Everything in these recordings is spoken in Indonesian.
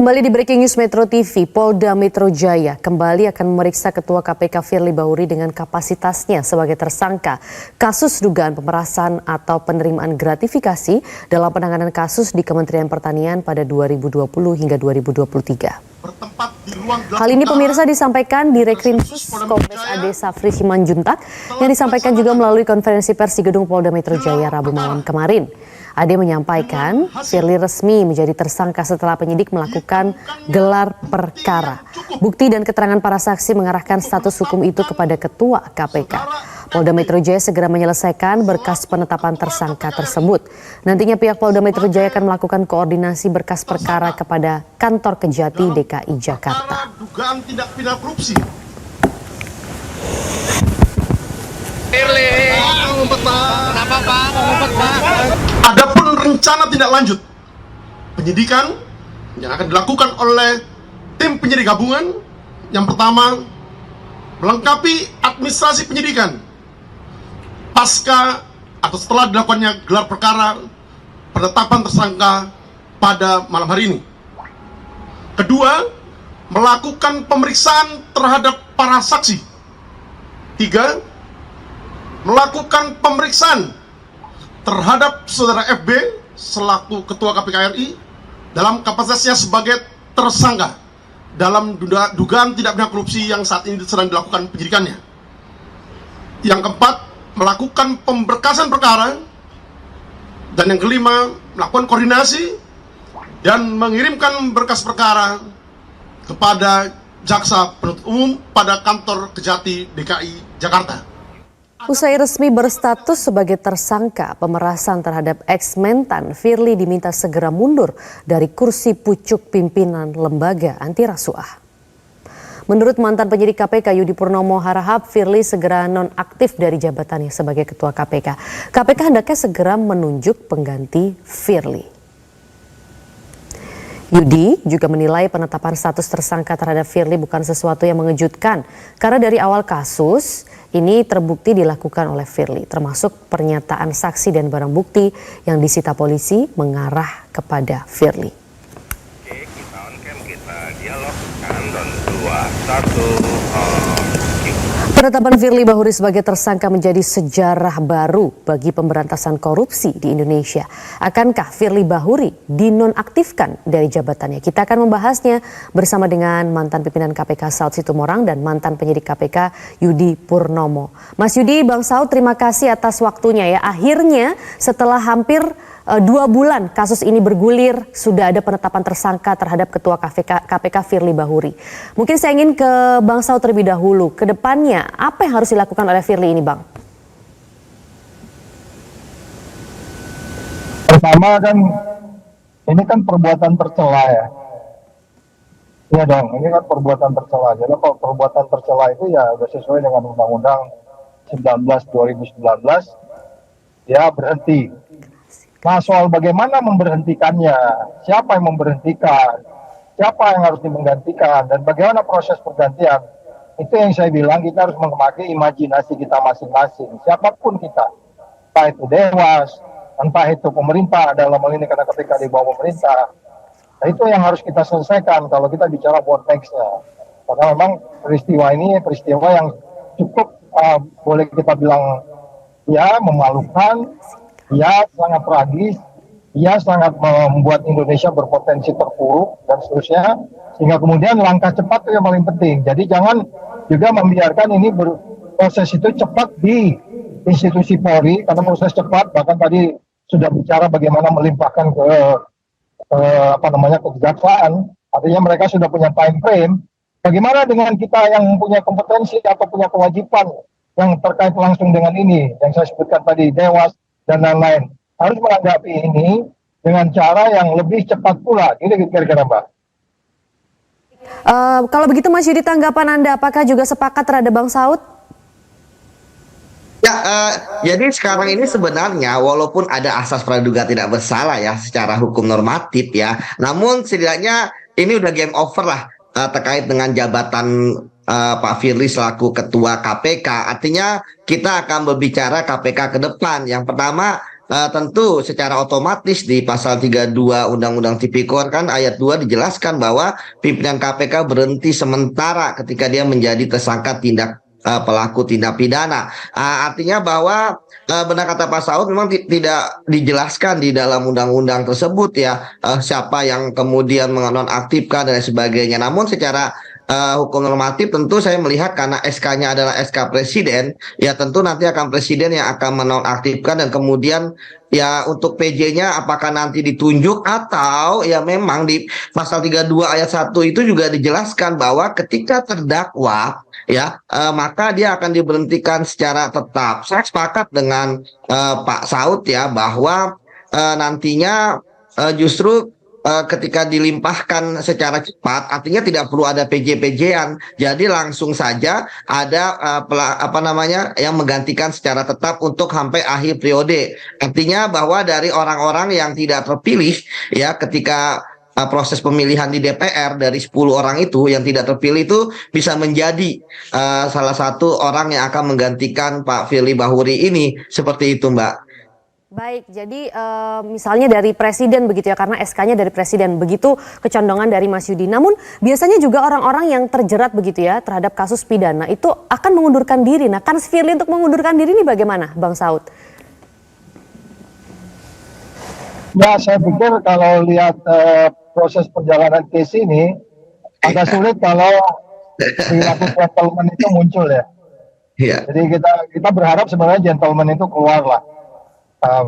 Kembali di Breaking News Metro TV, Polda Metro Jaya kembali akan memeriksa Ketua KPK Firly Bahuri dengan kapasitasnya sebagai tersangka kasus dugaan pemerasan atau penerimaan gratifikasi dalam penanganan kasus di Kementerian Pertanian pada 2020 hingga 2023. Hal ini pemirsa disampaikan di Rekrimsus Kombes AD Safri Simanjuntak yang disampaikan juga melalui konferensi pers di Gedung Polda Metro Jaya Rabu malam kemarin. Ade menyampaikan Firly resmi menjadi tersangka setelah penyidik melakukan gelar perkara. Bukti dan keterangan para saksi mengarahkan status hukum itu kepada Ketua KPK. Polda Metro Jaya segera menyelesaikan berkas penetapan tersangka tersebut. Nantinya pihak Polda Metro Jaya akan melakukan koordinasi berkas perkara kepada Kantor Kejati DKI Jakarta. Dugaan tindak pidana korupsi. Kenapa Pak? Adapun rencana tindak lanjut penyidikan yang akan dilakukan oleh tim penyidik gabungan, yang pertama melengkapi administrasi penyidikan pasca atau setelah dilakukannya gelar perkara penetapan tersangka pada malam hari ini. Kedua, melakukan pemeriksaan terhadap para saksi. Tiga, melakukan pemeriksaan terhadap saudara FB selaku Ketua KPK RI dalam kapasitasnya sebagai tersangka dalam dugaan tindak pidana korupsi yang saat ini sedang dilakukan penyidikannya. Yang keempat, melakukan pemberkasan perkara. Dan yang kelima, melakukan koordinasi dan mengirimkan berkas perkara kepada Jaksa Penuntut Umum pada Kantor Kejati DKI Jakarta. Usai resmi berstatus sebagai tersangka pemerasan terhadap ex-mentan, Firly diminta segera mundur dari kursi pucuk pimpinan lembaga anti rasuah. Menurut mantan penyidik KPK Yudi Purnomo harahap Firly segera nonaktif dari jabatannya sebagai Ketua KPK. KPK hendaknya segera menunjuk pengganti Firly. Yudi juga menilai penetapan status tersangka terhadap Firly bukan sesuatu yang mengejutkan karena dari awal kasus ini terbukti dilakukan oleh Firly, termasuk pernyataan saksi dan barang bukti yang disita polisi mengarah kepada Firly. Oke, kita on cam, kita dialogkan dan 2, 1, Penetapan Firly Bahuri sebagai tersangka menjadi sejarah baru bagi pemberantasan korupsi di Indonesia. Akankah Firly Bahuri dinonaktifkan dari jabatannya? Kita akan membahasnya bersama dengan mantan pimpinan KPK Saud Situmorang dan mantan penyidik KPK Yudi Purnomo. Mas Yudi, Bang Saud, terima kasih atas waktunya ya. Akhirnya setelah hampir 2 bulan kasus ini bergulir, sudah ada penetapan tersangka terhadap Ketua KPK Firly Bahuri. Mungkin saya ingin ke Bang Saud terlebih dahulu. Kedepannya apa yang harus dilakukan oleh Firly ini, Bang? Pertama kan, ini kan perbuatan tercela ya. Iya dong, ini kan perbuatan tercela. Jadi kalau perbuatan tercela itu ya sudah sesuai dengan Undang-Undang 19/2019, ya berhenti. Nah, soal bagaimana memberhentikannya, siapa yang memberhentikan, siapa yang harus menggantikan, dan bagaimana proses pergantian, itu yang saya bilang kita harus memakai imajinasi kita masing-masing, siapapun kita, entah itu Dewas, entah itu pemerintah, dalam hal ini karena ketika di bawah pemerintah. Nah, itu yang harus kita selesaikan kalau kita bicara konteksnya. Karena memang peristiwa ini peristiwa yang cukup boleh kita bilang ya memalukan, ya sangat tragis, ya sangat membuat Indonesia berpotensi terpuruk dan seterusnya, sehingga kemudian langkah cepat itu yang paling penting. Jadi jangan juga membiarkan ini proses itu cepat di institusi Polri, karena proses cepat bahkan tadi sudah bicara bagaimana melimpahkan ke kejaksaan, artinya mereka sudah punya time frame. Bagaimana dengan kita yang punya kompetensi atau punya kewajiban yang terkait langsung dengan ini, yang saya sebutkan tadi, Dewas dan lain-lain, harus menanggapi ini dengan cara yang lebih cepat pula. Ini kira-kira, Mbak. Kalau begitu Mas Yudi, tanggapan Anda apakah juga sepakat terhadap Bang Saud? Ya, jadi sekarang ini sebenarnya walaupun ada asas praduga tidak bersalah ya secara hukum normatif ya, namun setidaknya ini udah game over lah terkait dengan jabatan Pak Firly selaku Ketua KPK. Artinya kita akan berbicara KPK ke depan. Yang pertama tentu secara otomatis di pasal 32 Undang-Undang Tipikor kan ayat 2 dijelaskan bahwa pimpinan KPK berhenti sementara ketika dia menjadi tersangka pelaku tindak pidana. Artinya bahwa benar kata Pak Saud memang tidak dijelaskan di dalam undang-undang tersebut ya, siapa yang kemudian menonaktifkan dan sebagainya. Namun secara hukum normatif tentu saya melihat karena SK-nya adalah SK Presiden, ya tentu nanti akan Presiden yang akan menonaktifkan dan kemudian ya untuk PJ-nya apakah nanti ditunjuk atau ya memang di pasal 32 ayat 1 itu juga dijelaskan bahwa ketika terdakwa ya maka dia akan diberhentikan secara tetap. Saya sepakat dengan Pak Saud ya bahwa nantinya justru ketika dilimpahkan secara cepat, artinya tidak perlu ada PJ-PJ-an, jadi langsung saja ada yang menggantikan secara tetap untuk sampai akhir periode. Artinya bahwa dari orang-orang yang tidak terpilih, ya ketika proses pemilihan di DPR dari 10 orang itu yang tidak terpilih itu bisa menjadi salah satu orang yang akan menggantikan Pak Firly Bahuri ini, seperti itu Mbak. Baik, jadi misalnya dari Presiden begitu ya, karena SK-nya dari Presiden, begitu kecondongan dari Mas Yudi. Namun biasanya juga orang-orang yang terjerat begitu ya terhadap kasus pidana itu akan mengundurkan diri. Nah, kans Firly untuk mengundurkan diri ini bagaimana, Bang Saud? Ya, saya pikir kalau lihat proses perjalanan case ini agak sulit kalau perilaku gentleman itu muncul ya. Iya. Jadi kita berharap sebenarnya gentleman itu keluar lah.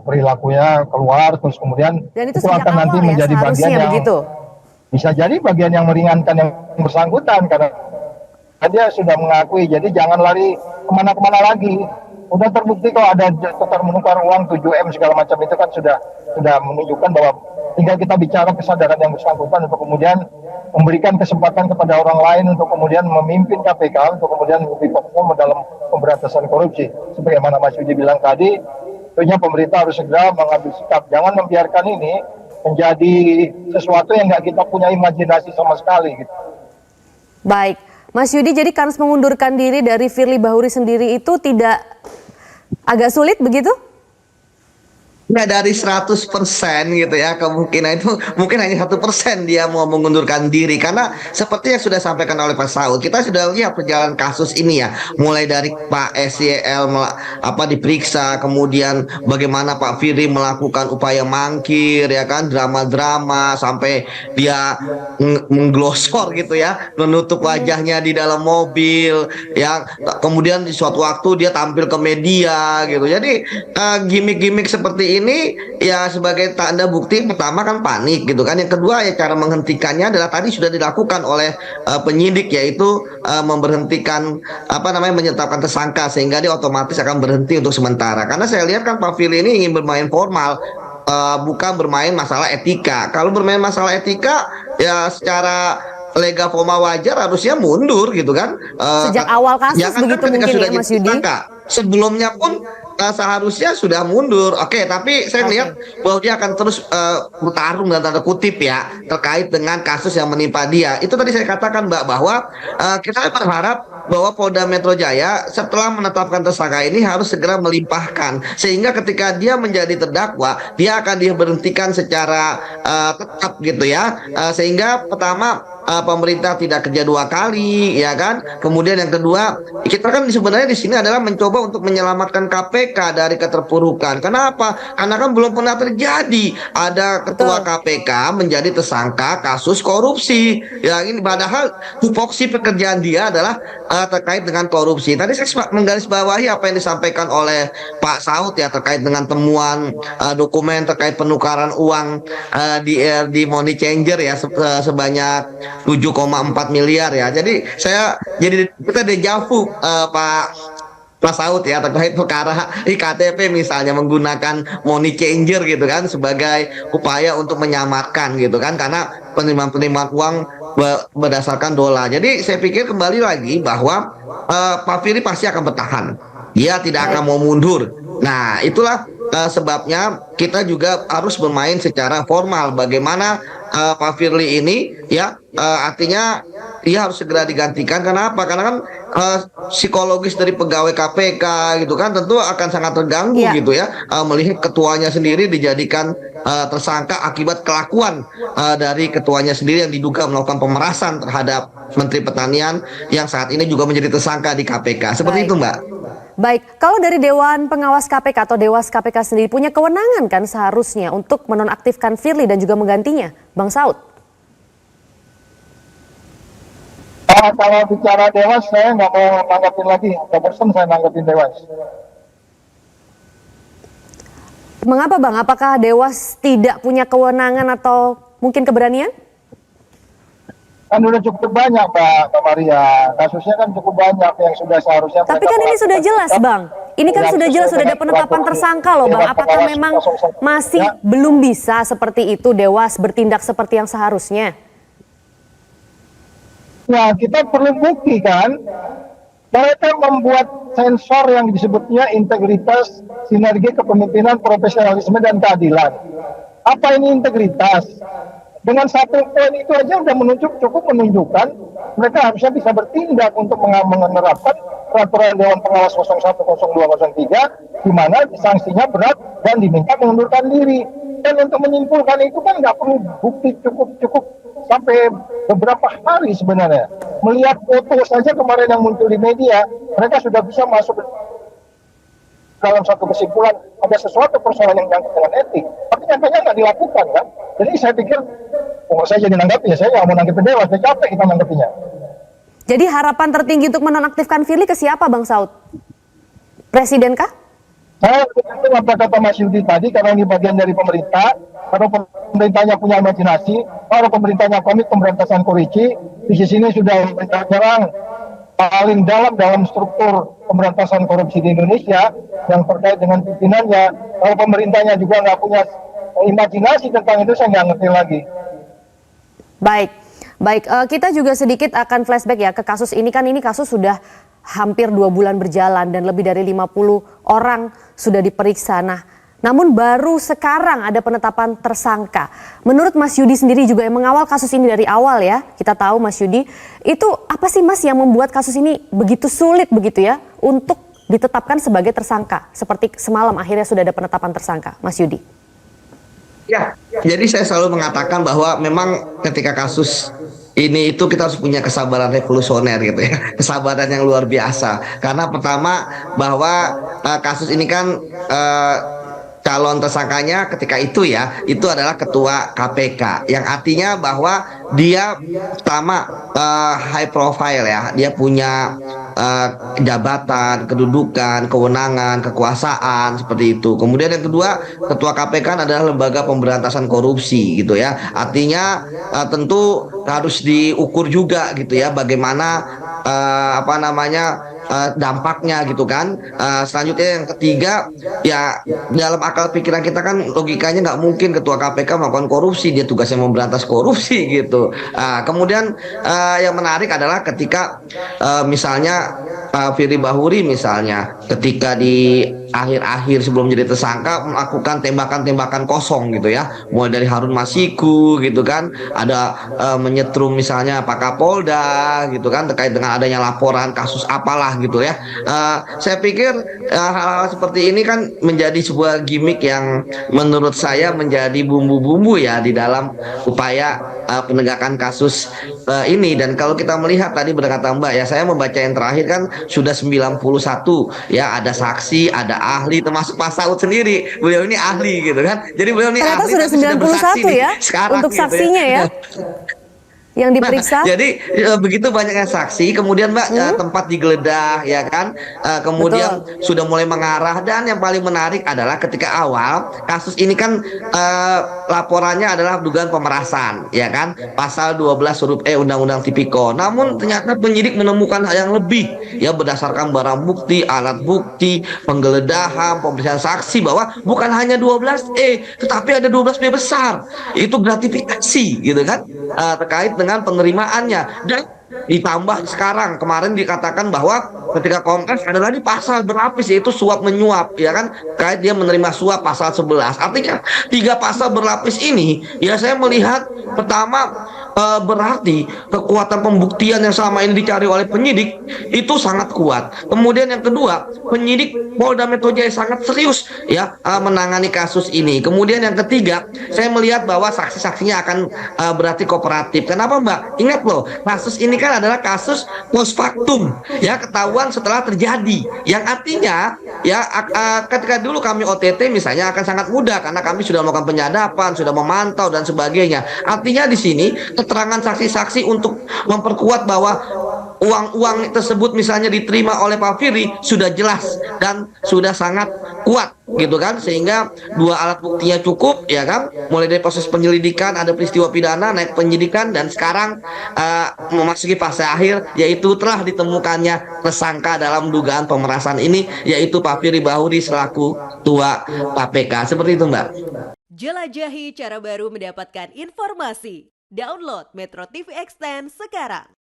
Perilakunya keluar, terus kemudian Dan itu akan nanti ya, menjadi bagian yang begitu. Bisa jadi bagian yang meringankan yang bersangkutan karena dia sudah mengakui. Jadi jangan lari kemana-kemana lagi. Udah terbukti kalau ada tukar menukar uang 7M segala macam itu kan sudah menunjukkan bahwa tinggal kita bicara kesadaran yang bersangkutan untuk kemudian memberikan kesempatan kepada orang lain untuk kemudian memimpin KPK untuk kemudian lebih fokus dalam pemberantasan korupsi. Sebagaimana Mas Yudi bilang tadi, tentunya pemerintah harus segera mengambil sikap. Jangan membiarkan ini menjadi sesuatu yang nggak kita punya imajinasi sama sekali. Gitu. Baik, Mas Yudi, jadi kans mengundurkan diri dari Firly Bahuri sendiri itu tidak agak sulit begitu? Ya dari 100% gitu ya, kemungkinan itu mungkin hanya 1% dia mau mengundurkan diri, karena seperti yang sudah sampaikan oleh Pak Saud, kita sudah lihat perjalanan kasus ini ya, mulai dari Pak SYL diperiksa, kemudian bagaimana Pak Firly melakukan upaya mangkir ya kan, drama-drama sampai dia mengglosor gitu ya, menutup wajahnya di dalam mobil ya, kemudian di suatu waktu dia tampil ke media gitu. Jadi gimmick-gimmick seperti ini ya sebagai tanda bukti pertama kan panik gitu kan. Yang kedua ya cara menghentikannya adalah tadi sudah dilakukan oleh penyidik, yaitu memberhentikan menyetapkan tersangka sehingga dia otomatis akan berhenti untuk sementara. Karena saya lihat kan Pak Firly ini ingin bermain formal, bukan bermain masalah etika. Kalau bermain masalah etika ya secara lega formal wajar harusnya mundur gitu kan. Sejak awal kasus ya kan, begitu ketika mungkin sudah ya Mas Yudi. Sebelumnya pun seharusnya sudah mundur. Oke, tapi saya lihat bahwa dia akan terus bertarung dalam tanda kutip ya terkait dengan kasus yang menimpa dia. Itu tadi saya katakan Mbak bahwa kita berharap bahwa Polda Metro Jaya setelah menetapkan tersangka ini harus segera melimpahkan, sehingga ketika dia menjadi terdakwa dia akan diberhentikan secara tetap gitu ya, sehingga pertama pemerintah tidak kerja dua kali ya kan. Kemudian yang kedua, kita kan sebenarnya di sini adalah mencoba untuk menyelamatkan KPK dari keterpurukan. Kenapa? Karena kan belum pernah terjadi ada ketua KPK menjadi tersangka kasus korupsi. Ya ini padahal tupoksi pekerjaan dia adalah terkait dengan korupsi. Tadi saya menggarisbawahi apa yang disampaikan oleh Pak Saud ya terkait dengan temuan dokumen terkait penukaran uang di money changer ya sebanyak 7,4 miliar ya. Jadi kita dejavu Pak Saud ya terkait perkara IKTP misalnya menggunakan money changer gitu kan sebagai upaya untuk menyamarkan gitu kan, karena penerimaan uang berdasarkan dolar. Jadi saya pikir kembali lagi bahwa Pak Firly pasti akan bertahan. Dia tidak akan mau mundur. Nah, itulah sebabnya kita juga harus bermain secara formal. Bagaimana Pak Firly ini ya, artinya dia harus segera digantikan. Karena apa? Karena kan psikologis dari pegawai KPK gitu kan tentu akan sangat terganggu Iya. gitu ya, melihat ketuanya sendiri dijadikan tersangka akibat kelakuan dari ketuanya sendiri yang diduga melakukan pemerasan terhadap Menteri Pertanian yang saat ini juga menjadi tersangka di KPK. Seperti Baik. itu, Mbak. Baik, kalau dari Dewan Pengawas KPK atau Dewas KPK sendiri punya kewenangan kan seharusnya untuk menonaktifkan Firly dan juga menggantinya, Bang Saud? Kalau bicara Dewas, saya nggak mau nanggapin lagi. Bosan saya nanggapin Dewas. Mengapa Bang? Apakah Dewas tidak punya kewenangan atau mungkin keberanian? Kan udah cukup banyak, Mbak Maria. Kasusnya kan cukup banyak yang sudah seharusnya. Tapi kan ini sudah jelas Bang. Ini kan sudah jelas, sudah ada penetapan tersangka loh Bang. Apakah memang masih belum bisa seperti itu Dewas bertindak seperti yang seharusnya? Ya, kita perlu bukti kan. Mereka membuat sensor yang disebutnya integritas, sinergi kepemimpinan, profesionalisme, dan keadilan. Apa ini integritas? Dengan satu poin itu aja udah cukup menunjukkan mereka harusnya bisa bertindak untuk menerapkan peraturan Dewan Pengawas 010203 di mana sanksinya berat dan diminta mengundurkan diri. Dan untuk menyimpulkan itu kan nggak perlu bukti cukup sampai beberapa hari sebenarnya. Melihat foto saja kemarin yang muncul di media, mereka sudah bisa masuk dalam satu kesimpulan ada sesuatu persoalan yang nyangkut dengan etik. Tapi nyatanya nggak dilakukan kan. Jadi saya pikir, saya jadi nanggapi ya, saya nggak mau nanggepin Dewas, saya capek kita nanggapinya. Jadi harapan tertinggi untuk menonaktifkan Firly ke siapa Bang Saud? Presiden kah? Saya itu apa kata Mas Yudi tadi, karena ini bagian dari pemerintah, kalau pemerintahnya punya imajinasi, kalau pemerintahnya komit pemberantasan korupsi, di sini sudah jarang paling dalam struktur pemberantasan korupsi di Indonesia yang terkait dengan pimpinannya. Kalau pemerintahnya juga nggak punya imajinasi tentang itu, saya nggak ngerti lagi. Baik, kita juga sedikit akan flashback ya ke kasus ini. Kan ini kasus sudah hampir 2 bulan berjalan dan lebih dari 50 orang sudah diperiksa. Nah, namun baru sekarang ada penetapan tersangka. Menurut Mas Yudi sendiri juga yang mengawal kasus ini dari awal ya, kita tahu Mas Yudi, itu apa sih Mas yang membuat kasus ini begitu sulit begitu ya untuk ditetapkan sebagai tersangka? Seperti semalam akhirnya sudah ada penetapan tersangka, Mas Yudi. Ya, jadi saya selalu mengatakan bahwa memang ketika kasus ini itu kita harus punya kesabaran revolusioner gitu ya, kesabaran yang luar biasa. Karena pertama bahwa kasus ini kan calon tersangkanya ketika itu ya, itu adalah ketua KPK, yang artinya bahwa dia pertama high profile ya, dia punya jabatan, kedudukan, kewenangan, kekuasaan seperti itu. Kemudian yang kedua, ketua KPK adalah lembaga pemberantasan korupsi gitu ya. Artinya tentu harus diukur juga gitu ya bagaimana dampaknya gitu kan. Selanjutnya yang ketiga ya, dalam akal pikiran kita kan logikanya nggak mungkin ketua KPK melakukan korupsi, dia tugasnya memberantas korupsi gitu. Kemudian yang menarik adalah ketika misalnya Firly Bahuri misalnya ketika di akhir-akhir sebelum menjadi tersangka melakukan tembakan-tembakan kosong gitu ya, mulai dari Harun Masiku gitu kan, ada menyetrum misalnya Pak Kapolda gitu kan terkait dengan adanya laporan kasus apalah gitu ya. Saya pikir hal-hal seperti ini kan menjadi sebuah gimmick yang menurut saya menjadi bumbu-bumbu ya di dalam upaya penegakan kasus ini. Dan kalau kita melihat tadi berkata Mbak ya, saya membaca yang terakhir kan sudah 91 ya, ada saksi, ada ahli, termasuk Pak Saud sendiri. Beliau ini ahli gitu kan. Jadi beliau ini Ternyata ahli sudah 91 ya sekarang untuk gitu saksinya ya. Yang diperiksa. Jadi begitu banyaknya saksi, kemudian Mbak tempat digeledah ya kan, kemudian sudah mulai mengarah. Dan yang paling menarik adalah ketika awal kasus ini kan laporannya adalah dugaan pemerasan ya kan, pasal 12 huruf E Undang-Undang Tipikor. Namun ternyata penyidik menemukan hal yang lebih ya, berdasarkan barang bukti, alat bukti, penggeledahan, pemeriksaan saksi, bahwa bukan hanya 12E tetapi ada 12B besar. Itu gratifikasi gitu kan, terkait dengan penerimaannya. Dan Ditambah sekarang kemarin dikatakan bahwa ketika kongres ada lagi pasal berlapis yaitu suap menyuap, ya kan, kait dia menerima suap pasal 11. Artinya 3 pasal berlapis ini ya saya melihat pertama berarti kekuatan pembuktian yang selama ini dicari oleh penyidik itu sangat kuat. Kemudian yang kedua, penyidik Polda Metro Jaya sangat serius ya menangani kasus ini. Kemudian yang ketiga, saya melihat bahwa saksi-saksinya akan berarti kooperatif. Kenapa, Mbak? Ingat loh, kasus ini kan adalah kasus post factum, ya, ketahuan setelah terjadi. Yang artinya ya ketika dulu kami OTT misalnya akan sangat mudah karena kami sudah melakukan penyadapan, sudah memantau dan sebagainya. Artinya di sini keterangan saksi-saksi untuk memperkuat bahwa uang-uang tersebut misalnya diterima oleh Pak Firly sudah jelas dan sudah sangat kuat gitu kan, sehingga 2 alat buktinya cukup, ya kan, mulai dari proses penyelidikan, ada peristiwa pidana, naik penyidikan, dan sekarang memasuki fase akhir yaitu telah ditemukannya tersangka dalam dugaan pemerasan ini yaitu Pak Firly Bahuri selaku Ketua KPK. Seperti itu, Mbak. Jelajahi cara baru mendapatkan informasi. Download Metro TV Extend sekarang.